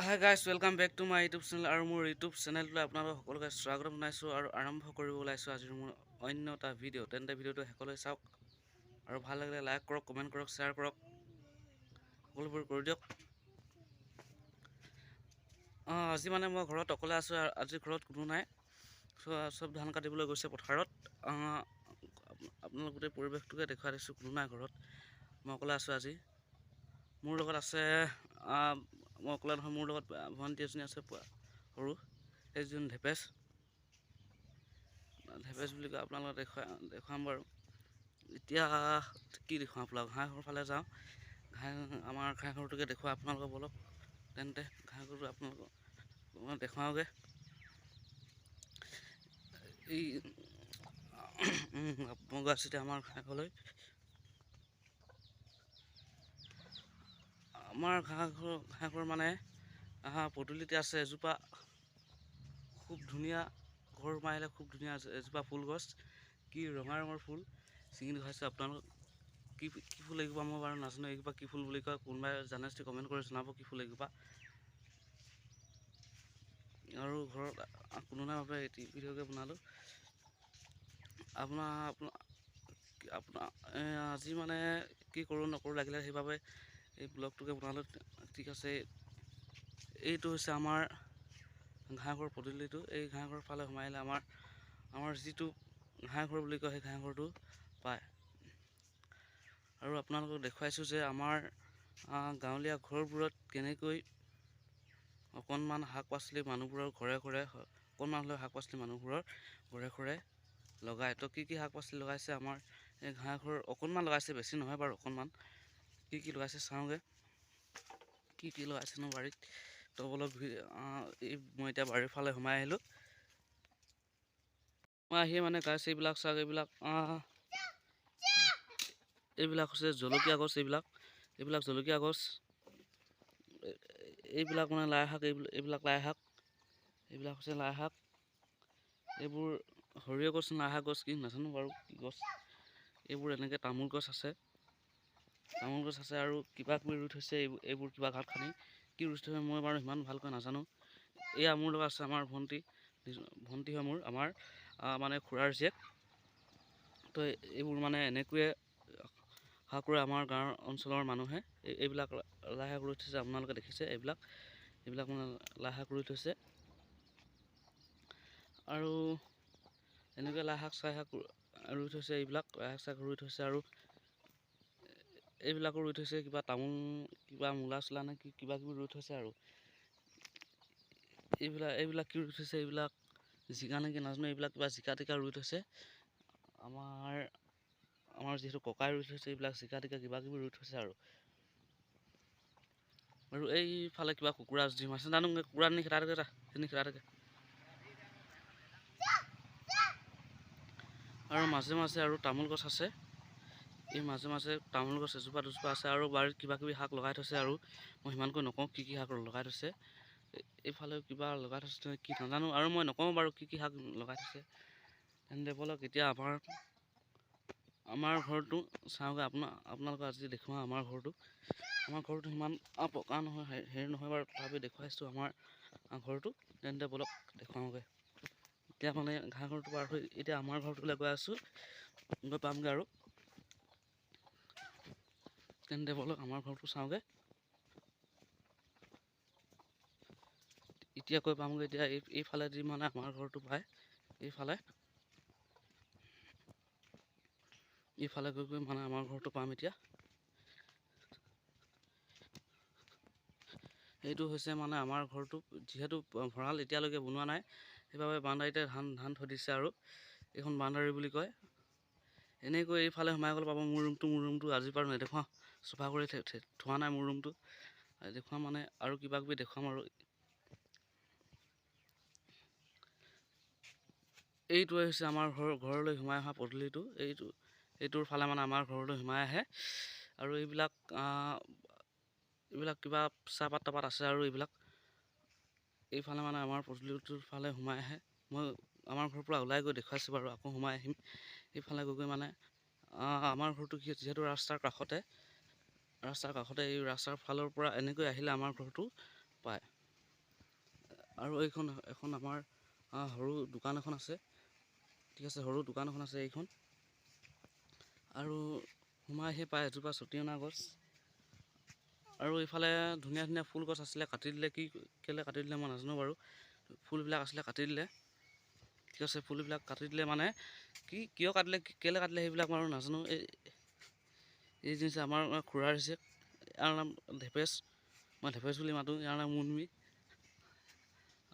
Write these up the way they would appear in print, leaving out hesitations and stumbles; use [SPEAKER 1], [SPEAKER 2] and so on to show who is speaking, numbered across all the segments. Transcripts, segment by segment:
[SPEAKER 1] High guys welcome back to my YouTube channel আৰু মোৰ YouTube চেনেলটোলৈ আপোনালোক সকলোকে স্বাগতম জনাইছোঁ আৰু আৰম্ভ কৰিব ওলাইছোঁ আজিৰ মোৰ অন্য এটা ভিডিঅ' তেন্তে ভিডিঅ'টো শেষলৈ চাওক আৰু ভাল লাগিলে লাইক কৰক, কমেণ্ট কৰক, শ্বেয়াৰ কৰক, সকলোবোৰ কৰি দিয়ক। আজি মানে মই ঘৰত অকলে আছোঁ আৰু আজি ঘৰত কোনো নাই, চব ধান কাটিবলৈ গৈছে পথাৰত। আপোনালোক গোটেই পৰিৱেশটোকে দেখুৱাই দিছোঁ, কোনো নাই ঘৰত, মই অকলে আছোঁ আজি। মোৰ লগত আছে মই অকলে নহয়, মোৰ লগত ভণ্টি এজনী আছে সৰু, সেইজন ঢেপেচ বুলি কয়। আপোনালোকক দেখুৱাম বাৰু। এতিয়া কি দেখুৱাম আপোনালোক, ঘাঁহঘৰৰ ফালে যাওঁ, আমাৰ ঘাঁহঘৰটোকে দেখুৱাই আপোনালোকক বলক। তেন্তে ঘাঁহঘৰটো আপোনালোকক দেখুৱাওঁগৈ। এই মই গৈ আছোঁ এতিয়া আমাৰ ঘাঁহঘৰলৈ। আমাৰ ঘাঁহঘৰ মানে পদূলিতে আছে এজোপা খুব ধুনীয়া, ঘৰ সোমাই আহিলে খুব ধুনীয়া এজোপা ফুল গছ, কি ৰঙা ৰঙৰ ফুল ছিঙি দেখুৱাইছোঁ আপোনালোক। কি ফুল এজোপা মই বাৰু নাজানো, এইজোপা কি ফুল বুলি কয়, কোনোবাই জানে যদি কমেণ্ট কৰি জনাব কি ফুল এজোপা। আৰু ঘৰত কোনো নাই বাবে এটি ভিডিঅ'কে বনালোঁ। আপোনাৰ আজি মানে কি কৰোঁ নকৰোঁ লাগিলে, সেইবাবে এই ব্লগটোকে বনালোঁ। ঠিক আছে, এইটো হৈছে আমাৰ ঘাঁহঘৰ পদূলিটো। এই ঘাঁহঘৰৰ ফালে সোমাই আহিলে আমাৰ যিটো ঘাঁহঘৰ বুলি কয়, সেই ঘাঁহঘৰটো পায়। আৰু আপোনালোকক দেখুৱাইছোঁ যে আমাৰ গাঁৱলীয়া ঘৰবোৰত কেনেকৈ অকণমান শাক পাচলি মানুহবোৰৰ ঘৰে ঘৰে, অকণমান হ'লেও শাক পাচলি মানুহবোৰৰ ঘৰে ঘৰে লগায়। তো কি শাক পাচলি লগাইছে আমাৰ এই ঘাঁহঘৰ, অকণমান লগাইছে, বেছি নহয় বাৰু, অকণমান। কি লগাইছে চাওঁগৈ, কি লগাইছেনো বাৰীত। তো অলপ মই এতিয়া বাৰীৰ ফালে সোমাই আহিলোঁ। মই আহিয়ে মানে গাছ এইবিলাক চাওক, এইবিলাক হৈছে জলকীয়া গছ, এইবিলাক জলকীয়া গছ, এইবিলাক মানে লাই শাক, এইবিলাক লাই শাক, এইবিলাক হৈছে লাই শাক। এইবোৰ সৰিয়হ গছ, লাই শাক গছ কি নাজানো বাৰু কি গছ। এইবোৰ এনেকৈ তামোল গছ আছে আৰু কিবা কিবি ৰুই থৈছে। এইবোৰ কিবা গাঁত খানি কি ৰুই থৈছে মই বাৰু সিমান ভালকৈ নাজানো। এয়া মোৰ লগত আছে আমাৰ ভণ্টি হয় মোৰ, আমাৰ মানে খুৰাৰ জীয়েক। তো এইবোৰ মানে এনেকৈয়ে শাক ৰুৱে আমাৰ গাঁৱৰ অঞ্চলৰ মানুহে। এইবিলাক লাই শাক ৰুই থৈছে, আপোনালোকে দেখিছে। এইবিলাক মানে লাই শাক ৰুই থৈছে। আৰু এনেকৈ লাই শাক চাই শাক ৰুই থৈছে, এইবিলাক লাই শাক ৰুই থৈছে। আৰু এইবিলাকো ৰুই থৈছে, কিবা তামোল, কিবা মূলা চোলা নে কিবা কিবি ৰুই থৈছে। আৰু এইবিলাক কি ৰুই থৈছে, এইবিলাক জিকা নেকি নাজানো, এইবিলাক কিবা জিকা টিকা ৰুই থৈছে। আমাৰ যিহেতু ককাই ৰুই থৈছে, এইবিলাক জিকা টিকা কিবা কিবি ৰুই থৈছে। আৰু এইফালে কিবা কুকুৰা জিম আছে, জানো কুকুৰা নি খেদা থাকে। আৰু মাজে মাজে আৰু তামোল গছ আছে, এই মাজে মাজে তামোল গছ এজোপা দুজোপা আছে। আৰু বাৰীত কিবা কিবি শাক লগাই থৈছে, আৰু মই সিমানকৈ নকওঁ কি শাক লগাই থৈছে। এইফালে কিবা লগাই থৈছে কি নাজানো, আৰু মই নকওঁ বাৰু কি শাক লগাই থৈছে। তেন্তে বলক এতিয়া আমাৰ ঘৰটো চাওঁগৈ। আপোনালোকক আজি দেখুৱাওঁ আমাৰ ঘৰটো সিমান পকা নহয়, হেৰি নহয় বাৰু, তথাপি দেখুৱাইছোঁ আমাৰ ঘৰটো। তেন্তে বলক দেখুৱাওঁগৈ। এতিয়া মানে ঘাঁহঘৰটো পাৰ হৈ এতিয়া আমাৰ ঘৰটোলৈ গৈ আছোঁ, গৈ পামগৈ আৰু। তেন্তে বলক আমাৰ ঘৰটো চাওঁগৈ। এতিয়া গৈ পামগৈ। এতিয়া এইফালে যি মানে আমাৰ ঘৰটো পায়, এইফালে গৈ মানে আমাৰ ঘৰটো পাম এতিয়া। এইটো হৈছে মানে আমাৰ ঘৰটো, যিহেতু ভঁৰাল এতিয়ালৈকে বনোৱা নাই, সেইবাবে বাউণ্ডাৰীতে ধান থৈ দিছে। আৰু এইখন বাউণ্ডাৰী বুলি কয়। এনেকৈ এইফালে সোমাই গ'লে পাব মোৰ ৰুমটো আজি বাৰু নেদেখুৱাওঁ, চফা কৰি থোৱা নাই মোৰ ৰুমটো। দেখুৱাম মানে আৰু কিবা কিবি দেখুৱাম। আৰু এইটোৱে হৈছে আমাৰ ঘৰলৈ সোমাই অহা পদূলিটো। এইটোৰ ফালে মানে আমাৰ ঘৰলৈ সোমাই আহে। আৰু এইবিলাক কিবা চাহপাত তাপাত আছে। আৰু এইফালে মানে আমাৰ পদূলিটোৰ ফালে সোমাই আহে। মই আমাৰ ঘৰৰ পৰা ওলাই গৈ দেখুৱাইছোঁ বাৰু, আকৌ সোমাই আহিম। এইফালে গৈ মানে আমাৰ ঘৰটো যিহেতু ৰাস্তাৰ কাষতে, এই ৰাস্তাৰ ফালৰ পৰা এনেকৈ আহিলে আমাৰ ঘৰটো পায়। আৰু এইখন এখন আমাৰ সৰু দোকান এখন আছে, ঠিক আছে, সৰু দোকান এখন আছে এইখন। আৰু সোমাইহে পায় এজোপা চটিয়না গছ। আৰু এইফালে ধুনীয়া ধুনীয়া ফুল গছ আছিলে, কাটি দিলে। কেলৈ কাটি দিলে মই নাজানো বাৰু। ফুলবিলাক আছিলে কাটি দিলে, ঠিক আছে। ফুলবিলাক কাটি দিলে মানে কিয় কাটিলে, কেলৈ কাটিলে সেইবিলাক বাৰু নাজানো। এই জিনিছ আমাৰ খুৰাৰ হৈছে, ইয়াৰ নাম ধেপেচ, মই ধেপেচ বুলি মাতোঁ, ইয়াৰ নাম মুনমি।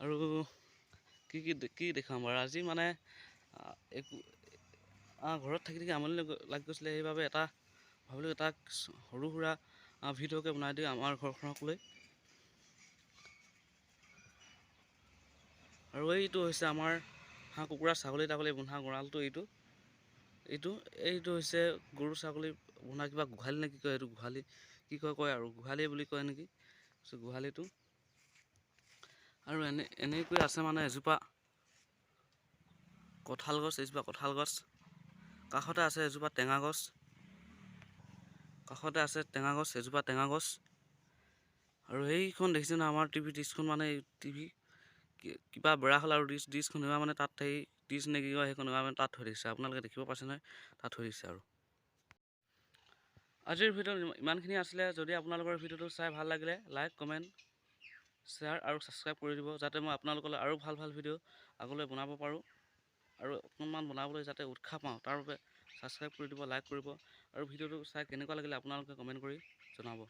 [SPEAKER 1] আৰু কি দেখাম বাৰু আজি মানে ঘৰত থাকি থাকি আমনি লাগি গৈছিলে, সেইবাবে ভাবিলোঁ এটা সৰু সুৰা ভিডিঅ'কে বনাই দিওঁ আমাৰ ঘৰখনক লৈ। আৰু এইটো হৈছে আমাৰ হাঁহ কুকুৰা ছাগলী তাগলী বন্ধা গঁৰালটো। এইটো হৈছে গৰু ছাগলী বন্ধা কিবা গোহালি নে কি কয়, এইটো গোহালি কি কয় আৰু গোহালি বুলি কয় নেকি, গোহালিটো। আৰু এনেকৈ আছে মানে এজোপা কঁঠাল গছ, কাষতে আছে এজোপা টেঙা গছ, এজোপা টেঙা গছ। আৰু সেইখন দেখিছে ন আমাৰ টিভি ডিছখন, মানে টিভি কিবা বেয়া হ'ল আৰু ডিছখন এবাৰ মানে তাত সেই ডিছ নে কি কয় সেইখন এবাৰ মানে তাত থৈ দিছে, আপোনালোকে দেখিব পাইছে নহয়, তাত থৈ দিছে। আৰু আজিৰ ভিডিঅ'ত ইমানখিনি আছিলে। যদি আপোনালোকৰ ভিডিঅ'টো চাই ভাল লাগিলে লাইক, কমেণ্ট, শ্বেয়াৰ আৰু ছাবস্ক্ৰাইব কৰি দিব, যাতে মই আপোনালোকলৈ আৰু ভাল ভাল ভিডিঅ' আগলৈ বনাব পাৰোঁ। আৰু অকণমান বনাবলৈ যাতে উৎসাহ পাওঁ, তাৰ বাবে ছাবস্ক্ৰাইব কৰি দিব, লাইক কৰিব। আৰু ভিডিঅ'টো চাই কেনেকুৱা লাগিলে আপোনালোকে কমেণ্ট কৰি জনাব।